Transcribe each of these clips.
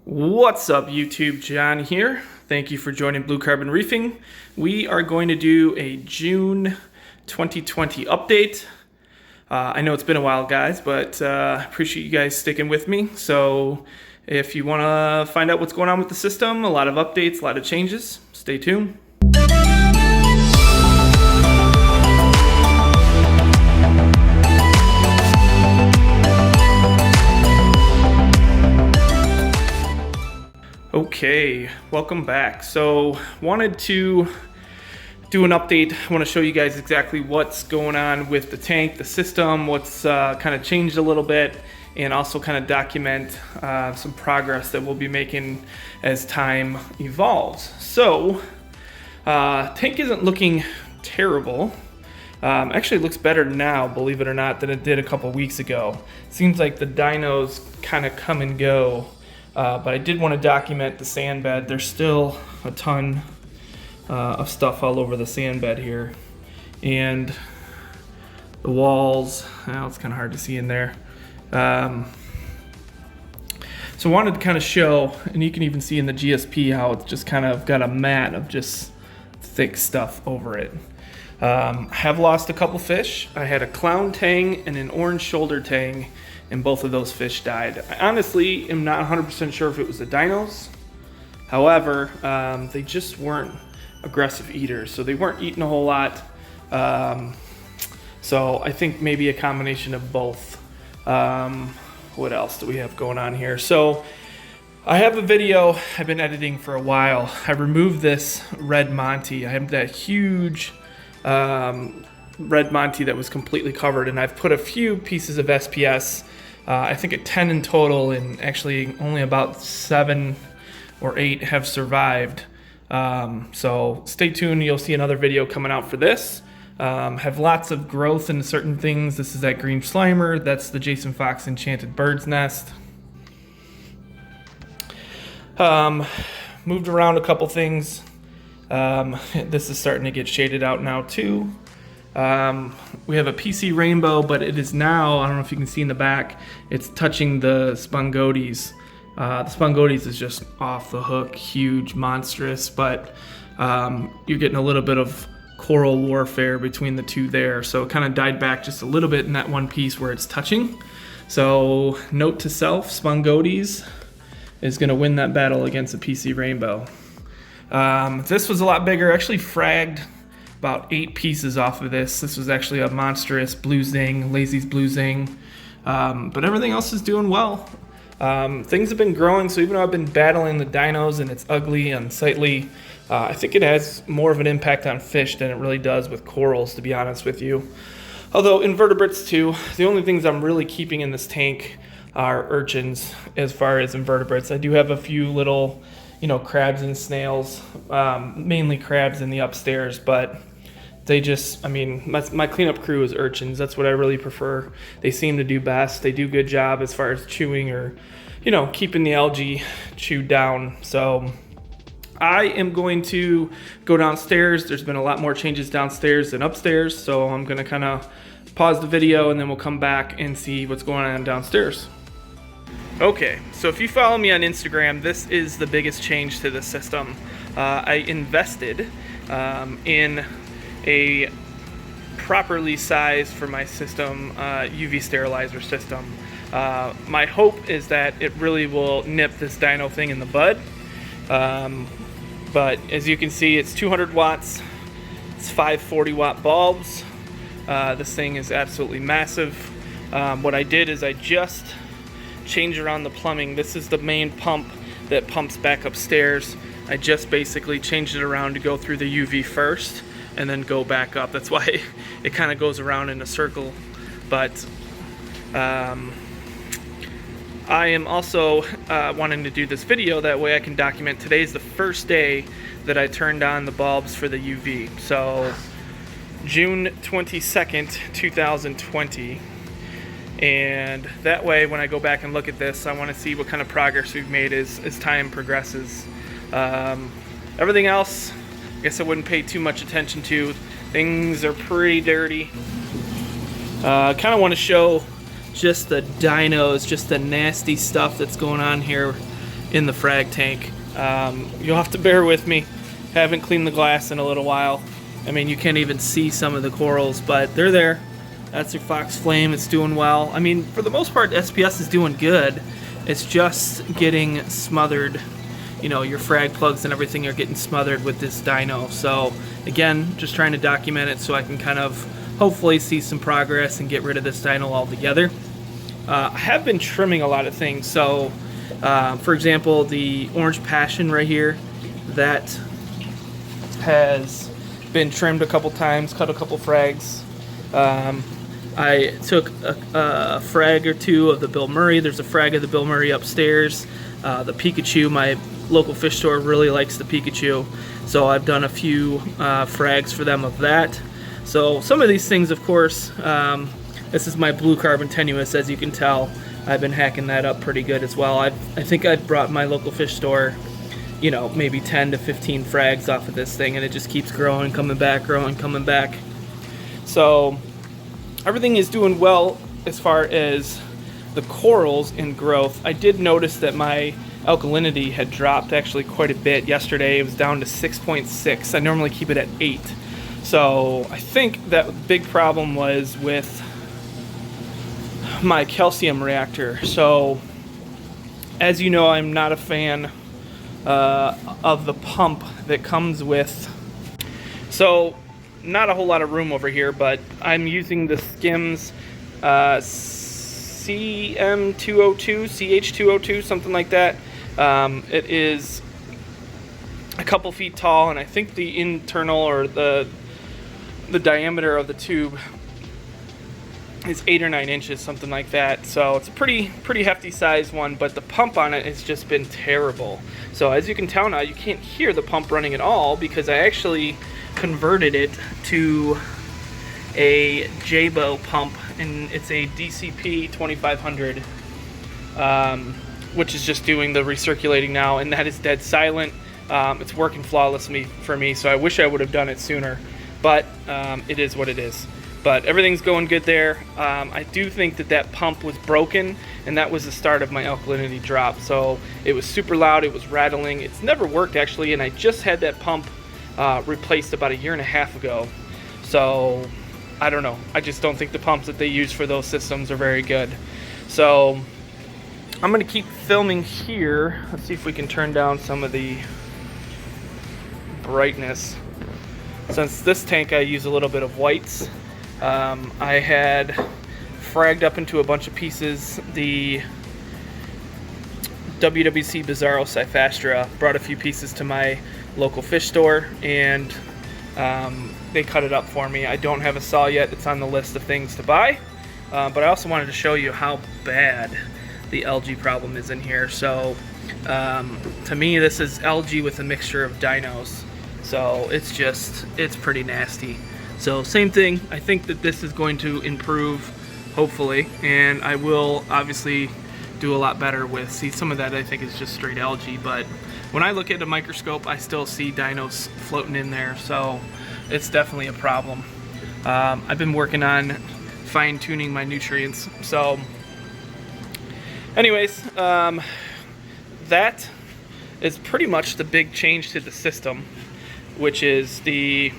What's up YouTube, John here. Thank you for joining Blue Carbon Reefing. We are going to do a June 2020 update. I know it's been a while guys, but appreciate you guys sticking with me. So if you want to find out what's going on with the system, a lot of updates, a lot of changes, stay tuned. Okay, welcome back. So wanted to do an update. I want to show you guys exactly what's going on with the tank, the system, what's kind of changed a little bit, and also kind of document some progress that we'll be making as time evolves. So tank isn't looking terrible. Actually looks better now, believe it or not, than it did a couple weeks ago. Seems like the dinos kind of come and go. But I did want to document the sand bed. There's still a ton of stuff all over the sand bed here. And the walls, well, it's kind of hard to see in there. So I wanted to kind of show, and you can even see in the GSP how it's just kind of got a mat of just thick stuff over it. I have lost a couple fish. I had a clown tang and an orange shoulder tang, and both of those fish died. I honestly am not 100% sure if it was the dinos. However, they just weren't aggressive eaters, so they weren't eating a whole lot. So I think maybe a combination of both. What else do we have going on here? So I have a video I've been editing for a while. I removed this red Monty. I have that huge red Monty that was completely covered, and I've put a few pieces of SPS. I think at 10 in total, and actually only about 7 or 8 have survived. So stay tuned, you'll see another video coming out for this. Have lots of growth in certain things. This is that green slimer, that's the Jason Fox Enchanted Bird's Nest. Moved around a couple things. This is starting to get shaded out now too. We have a PC rainbow, but it is now, I don't know if you can see in the back, it's touching the spongotes. The spongotes is just off the hook, huge, monstrous, but you're getting a little bit of coral warfare between the two there. So it kind of died back just a little bit in that one piece where it's touching. So note to self, spongotes is going to win that battle against the PC rainbow. This was a lot bigger, actually fragged about 8 pieces off of this. This was actually a monstrous blue zing, Lazy's blue zing, but everything else is doing well. Things have been growing, so even though I've been battling the dinos and it's ugly, unsightly, I think it has more of an impact on fish than it really does with corals, to be honest with you. Although invertebrates too. The only things I'm really keeping in this tank are urchins as far as invertebrates. I do have a few little, crabs and snails, mainly crabs in the upstairs, but they just, my cleanup crew is urchins. That's what I really prefer. They seem to do best. They do a good job as far as chewing or, keeping the algae chewed down. So I am going to go downstairs. There's been a lot more changes downstairs than upstairs. So I'm going to kind of pause the video and then we'll come back and see what's going on downstairs. Okay, so if you follow me on Instagram, this is the biggest change to the system. I invested in a properly sized for my system UV sterilizer system. My hope is that it really will nip this dino thing in the bud. But as you can see, it's 200 watts. It's 540 watt bulbs. This thing is absolutely massive. What I did is I just changed around the plumbing. This is the main pump that pumps back upstairs. I just basically changed it around to go through the UV first and then go back up. That's why it kind of goes around in a circle. But I am also wanting to do this video, that way I can document today's the first day that I turned on the bulbs for the UV. So June 22nd, 2020. And that way when I go back and look at this, I want to see what kind of progress we've made as time progresses. Everything else, I guess I wouldn't pay too much attention to. Things are pretty dirty. I kind of want to show just the dinos, just the nasty stuff that's going on here. in the frag tank. You'll have to bear with me. Haven't cleaned the glass in a little while. I mean, you can't even see some of the corals, but they're there. That's your fox flame. It's doing well. I mean, for the most part, SPS is doing good. It's just getting smothered. You know, your frag plugs and everything are getting smothered with this Dino. So again, just trying to document it so I can kind of hopefully see some progress and get rid of this Dino altogether. I have been trimming a lot of things. So for example, the orange passion right here, that has been trimmed a couple times, cut a couple frags. I took a frag or two of the Bill Murray. There's a frag of the Bill Murray upstairs. The Pikachu, my local fish store really likes the Pikachu, so I've done a few frags for them of that. So some of these things, of course, this is my blue carbon tenuous, as you can tell. I've been hacking that up pretty good as well. I think I've brought my local fish store, you know, maybe 10 to 15 frags off of this thing, and it just keeps growing, coming back, growing, coming back. So everything is doing well as far as the corals in growth. I did notice that my alkalinity had dropped actually quite a bit yesterday. It was down to 6.6. I normally keep it at 8. So I think that big problem was with my calcium reactor. So as you know, I'm not a fan of the pump that comes with. So not a whole lot of room over here, but I'm using the Skims CM202, CH202, something like that. It is a couple feet tall, and I think the internal or the diameter of the tube is 8 or 9 inches, something like that. So it's a pretty hefty size one, but the pump on it has just been terrible. So as you can tell now, you can't hear the pump running at all because I actually converted it to a Jabo pump, and it's a DCP 2500, which is just doing the recirculating now, and that is dead silent. It's working flawlessly for me, so I wish I would have done it sooner, but it is what it is. But everything's going good there. I do think that pump was broken, and that was the start of my alkalinity drop. So it was super loud, it was rattling. It's never worked actually, and I just had that pump replaced about 1.5 years ago. So I don't know. I just don't think the pumps that they use for those systems are very good. So I'm gonna keep filming here. Let's see if we can turn down some of the brightness. Since this tank I use a little bit of whites. I had fragged up into a bunch of pieces the WWC Bizarro Cyphastra, brought a few pieces to my local fish store, and they cut it up for me. I don't have a saw yet. It's on the list of things to buy, but I also wanted to show you how bad the algae problem is in here. So to me, this is algae with a mixture of dinos, so it's pretty nasty. So same thing, I think that this is going to improve, hopefully, and I will obviously do a lot better with, see, some of that I think is just straight algae, but when I look at a microscope, I still see dinos floating in there, so it's definitely a problem. I've been working on fine-tuning my nutrients. So anyways, that is pretty much the big change to the system, which is the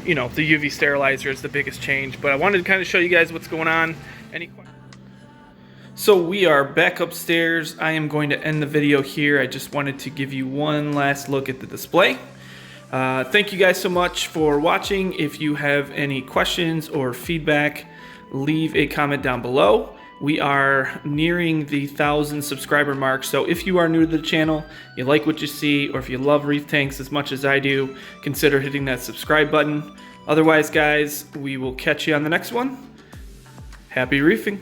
UV sterilizer is the biggest change. But I wanted to kind of show you guys what's going on. Any questions? So we are back upstairs. I am going to end the video here. I just wanted to give you one last look at the display. Thank you guys so much for watching. If you have any questions or feedback, leave a comment down below. We are nearing the 1,000 subscriber mark, so if you are new to the channel, you like what you see, or if you love reef tanks as much as I do, consider hitting that subscribe button. Otherwise, guys, we will catch you on the next one. Happy reefing.